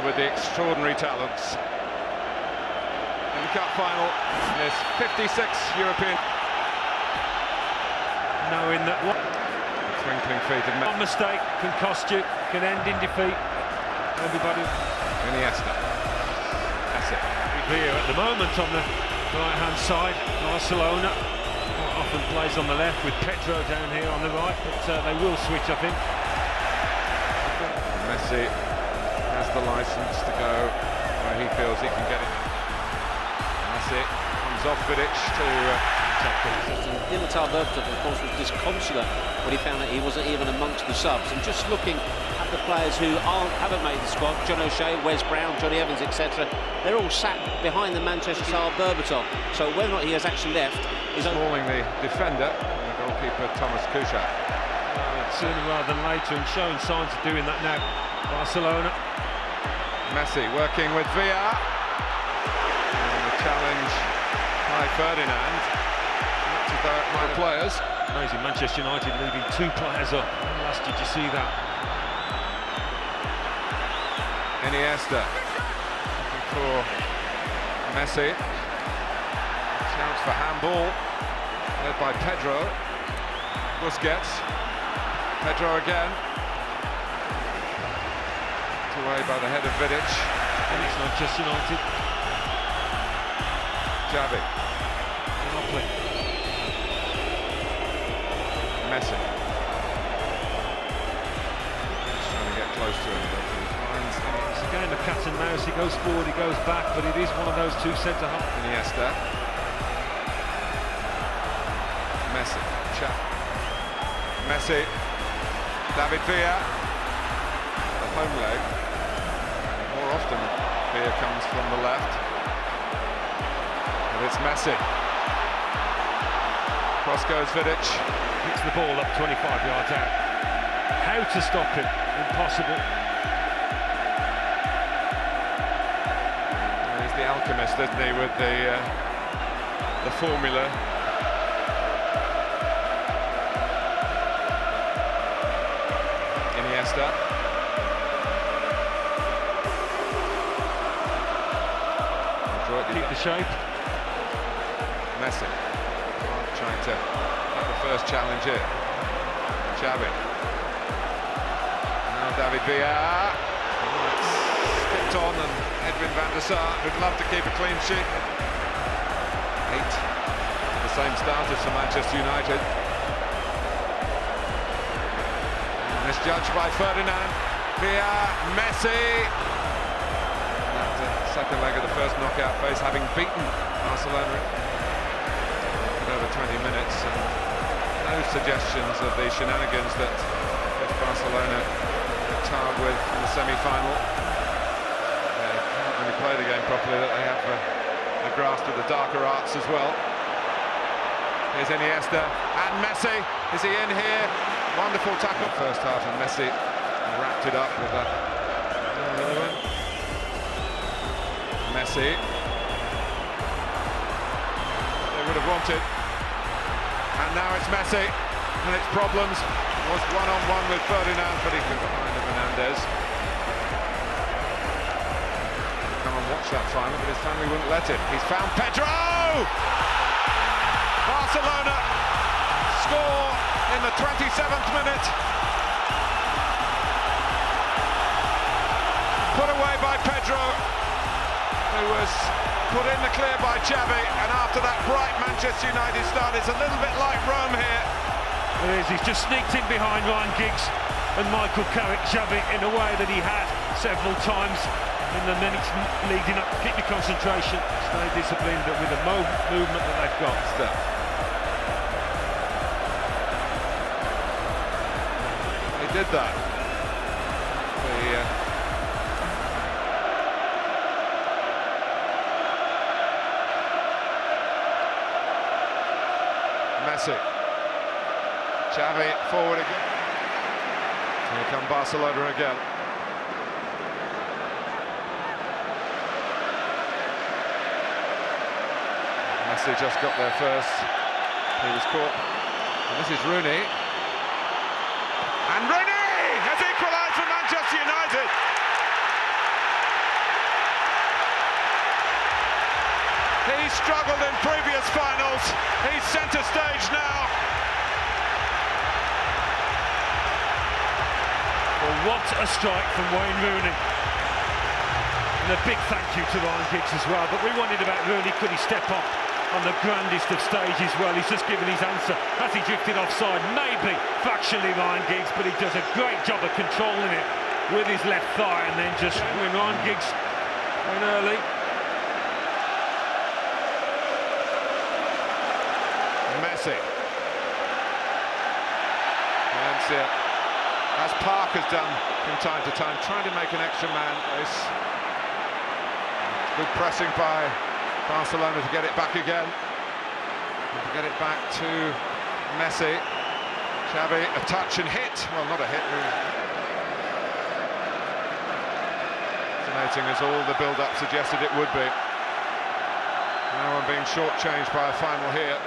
with the extraordinary talents. In the cup final, there's 56 European. Knowing that Twinkling feet of one mistake can cost you, can end in defeat. Everybody. Iniesta. That's it. Here at the moment on the right-hand side, Barcelona quite often plays on the left with Pedro down here on the right, but they will switch, I think. Messi has the license to go where he feels he can get it. Messi comes off Vidic to Dimitar Berbatov, of course, was disconsolate when he found that he wasn't even amongst the subs. And just looking at the players who haven't made the squad, John O'Shea, Wes Brown, Johnny Evans, etc., they're all sat behind the Manchester star Berbatov. So whether or not he has actually left is mauling the defender, and the goalkeeper Thomas Kuszak. Sooner rather than later, and showing signs of doing that now. Barcelona. Messi working with Villa. And the challenge by Ferdinand. My players. Amazing, Manchester United leaving 2 players up. Last did you see that? Iniesta looking for Messi. Chance for handball, led by Pedro. Busquets. Pedro again. Put away by the head of Vidic. And it's Manchester United. Xavi. Lovely. Messi. Just trying to get close to him, but he finds It's a game of cat and mouse. He goes forward, he goes back, but it is one of those 2 centre-half. Iniesta. Messi. Chac. Messi. David Villa. The home leg. More often Villa comes from the left. And it's Messi. Cross goes Vidic. Hits the ball up 25 yards out. How to stop him? Impossible. He's the alchemist, isn't he, with the formula. Iniesta. Keep the shape. Messi. Trying to have the first challenge here. Xavi. Now David Villa. Skipped on, and Edwin van der Sar would love to keep a clean sheet. 8. The same starters for Manchester United. Misjudged by Ferdinand. Villa. Messi. That second leg of the first knockout phase, having beaten Barcelona over 20 minutes, and no suggestions of the shenanigans that Barcelona tarred with in the semi-final. They can't really play the game properly, that they have a grasp of the darker arts as well. Here's Iniesta, and Messi, is he in here? Wonderful tackle. First half, and Messi wrapped it up with that. Messi. They would have wanted. And now it's Messi, and it's problems. Was one-on-one with Ferdinand, but he got behind Fernandez. Come and watch that final, but his family wouldn't let him. He's found Pedro! Barcelona score in the 27th minute. Put away by Pedro, who was put in the clear by Xavi, and after that bright Manchester United start, it's a little bit like Rome here. It is, he's just sneaked in behind Ryan Giggs and Michael Carrick. Xavi in a way that he had several times in the minutes leading up. Keep your concentration, stay disciplined with the movement that they've got. He did that. Messi. Xavi forward again. Here come Barcelona again. Messi just got there first. He was caught. And this is Rooney. And Rooney has equalised for Manchester United. He struggled in previous finals. He's centre stage now. Well, what a strike from Wayne Rooney. And a big thank you to Ryan Giggs as well. But we wondered about Rooney, could he step up on the grandest of stages? Well, he's just given his answer. Has he drifted offside? Maybe, factually, Ryan Giggs, but he does a great job of controlling it with his left thigh, and then just when Ryan Giggs went early. Messi. And it, as Park has done from time to time, trying to make an extra man race. Good pressing by Barcelona to get it back again. To get it back to Messi. Xavi, a touch and hit. Well, not a hit, really. Fascinating as all the build-up suggested it would be. Now I'm being shortchanged by a final here.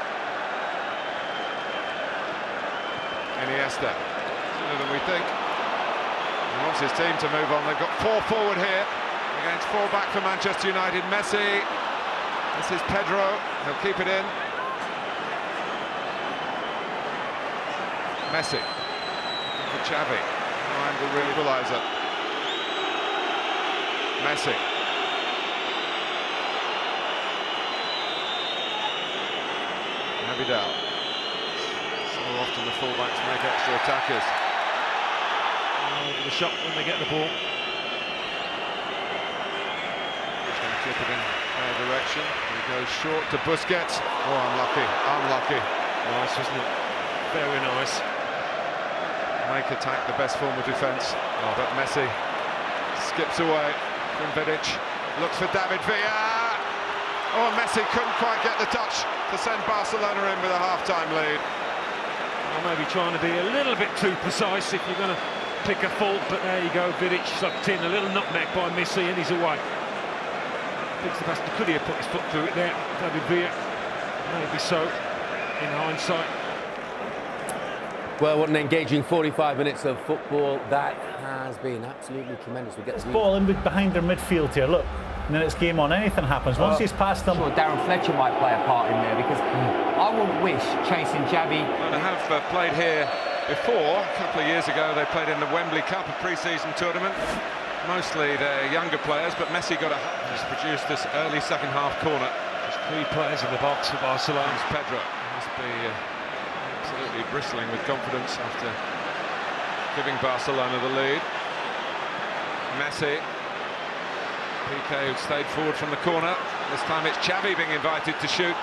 Iniesta, sooner than we think. He wants his team to move on. They've got 4 forward here. Against 4 back for Manchester United. Messi. This is Pedro. He'll keep it in. Messi. For Xavi. No angle really equaliser. Messi. Abidal. So often the fullbacks make extra attackers. Over the shot when they get the ball. Flip it in their direction. He goes short to Busquets. Oh, unlucky. Nice, wasn't it? Very nice. Make attack the best form of defence. Oh, but Messi skips away from Vidic. Looks for David Villa. Oh, Messi couldn't quite get the touch to send Barcelona in with a half-time lead. Well, maybe trying to be a little bit too precise if you're going to pick a fault, but there you go. Vidic sucked in, a little nutmeg by Messi, and he's away. Could he have put his foot through it there? David Villa, maybe so, in hindsight. Well, what an engaging 45 minutes of football that has been. Absolutely tremendous. We get the ball in behind their midfield here, look, and then it's game on. Anything happens. Once he's past them... Sure, Darren Fletcher might play a part in there, because I wouldn't wish chasing Xavi. And I have played here before. A couple of years ago, they played in the Wembley Cup, a pre-season tournament. Mostly they're younger players, but Messi got just produced this early second half corner. There's 3 players in the box for Barcelona. It's Pedro. Must be absolutely bristling with confidence after giving Barcelona the lead. Messi. Piqué, who stayed forward from the corner. This time it's Xavi being invited to shoot.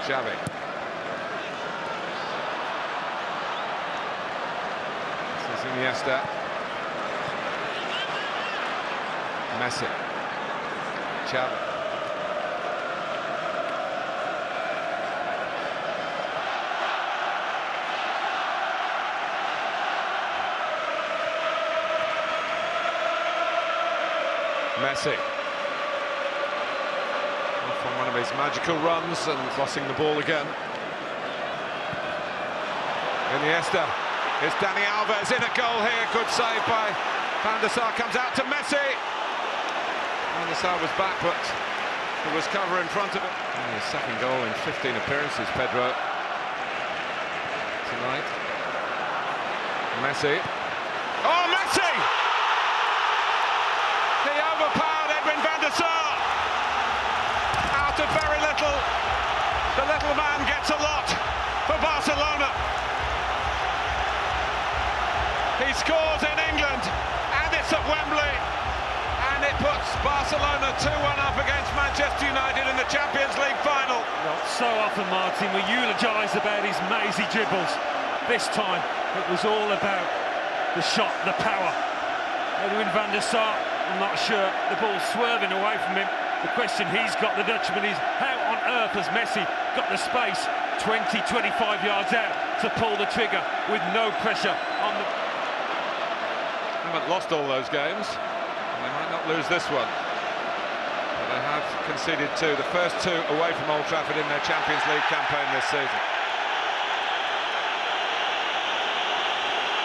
Xavi. Iniesta. Messi. Xavi. Messi. Off on one of his magical runs and crossing the ball again. Iniesta. Here's Dani Alves in a goal here. Good save by Van der Sar. Comes out to Messi. Van der Sar was back, but there was cover in front of him. And his second goal in 15 appearances, Pedro. Tonight. Messi. Oh, Messi! He overpowered Edwin van der Sar. Out of very little. The little man gets a lot for Barcelona. He scores in England, and it's at Wembley, and it puts Barcelona 2-1 up against Manchester United in the Champions League final. Not so often, Martin, we eulogise about his mazy dribbles. This time, it was all about the shot, the power. Edwin van der Sar, I'm not sure, the ball swerving away from him. The question he's got, the Dutchman, is how on earth has Messi got the space 20, 25 yards out to pull the trigger with no pressure on the... Haven't lost all those games, and they might not lose this one, but they have conceded 2, the first 2 away from Old Trafford in their Champions League campaign this season.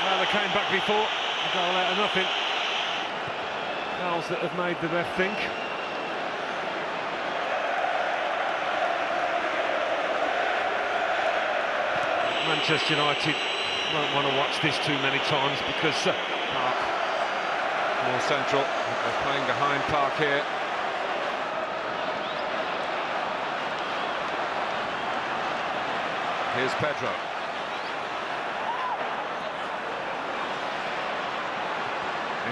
Well, they came back before. A goal out of nothing. Fouls that have made the ref think. Manchester United won't want to watch this too many times because Park more central. They're playing behind Park here. Here's Pedro.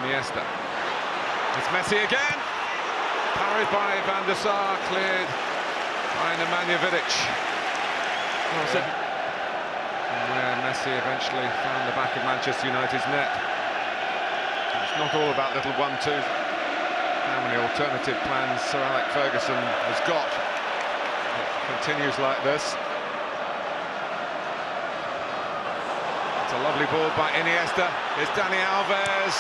Iniesta. It's Messi again. Parried by Van der Sar, cleared by Nemanja Vidic. And where Messi eventually found the back of Manchester United's net. It's not all about little 1-2. How many alternative plans Sir Alex Ferguson has got? It continues like this. It's a lovely ball by Iniesta. Here's Dani Alves.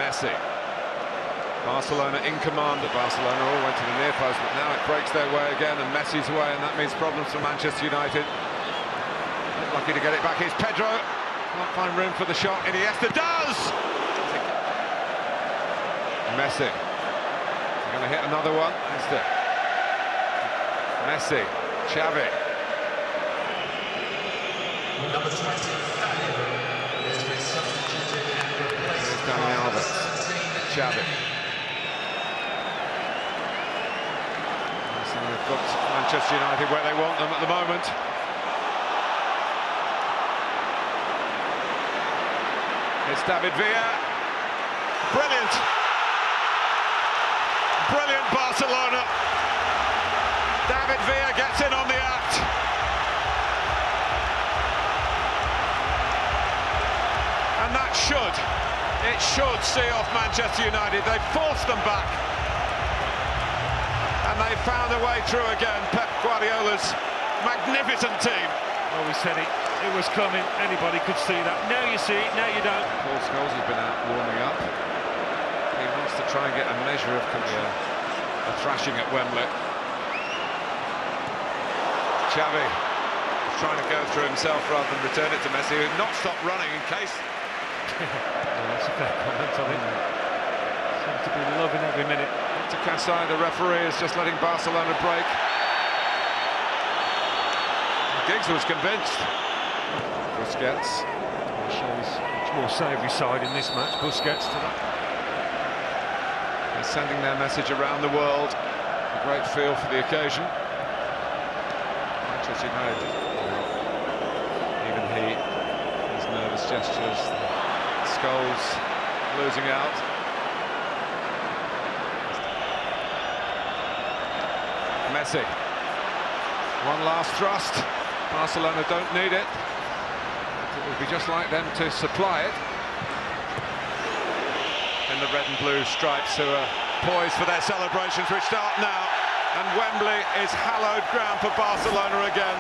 Messi. Barcelona in command. Barcelona all went to the near post, but now it breaks their way again, and Messi's away, and that means problems for Manchester United. Lucky to get it back. Here's Pedro. Can't find room for the shot. Iniesta does! Messi. Going to hit another one. Messi. Xavi. Number 20. Dani Alves. Xavi. So they've got Manchester United where they want them at the moment. It's David Villa. Brilliant. Brilliant Barcelona. David Villa gets in on the act. And that should see off Manchester United. They've forced them back. And they've found a way through again. Pep Guardiola's magnificent team. Well, we said it was coming. Anybody could see that. Now you see it, now you don't. Paul Scholes has been out warming up. He wants to try and get a measure of control. A thrashing at Wembley. Xavi is trying to go through himself rather than return it to Messi, who not stopped running in case. That's a fair comment, I think. Seems to be loving every minute. To Kasai, the referee, is just letting Barcelona break. Giggs was convinced. Busquets. Shows much more savoury side in this match, Busquets to that. They're sending their message around the world. A great feel for the occasion. Manchester United. Even his nervous gestures. Scholes losing out. Messi. One last thrust. Barcelona don't need it. It would be just like them to supply it. And the red and blue stripes, who are poised for their celebrations, which start now. And Wembley is hallowed ground for Barcelona again.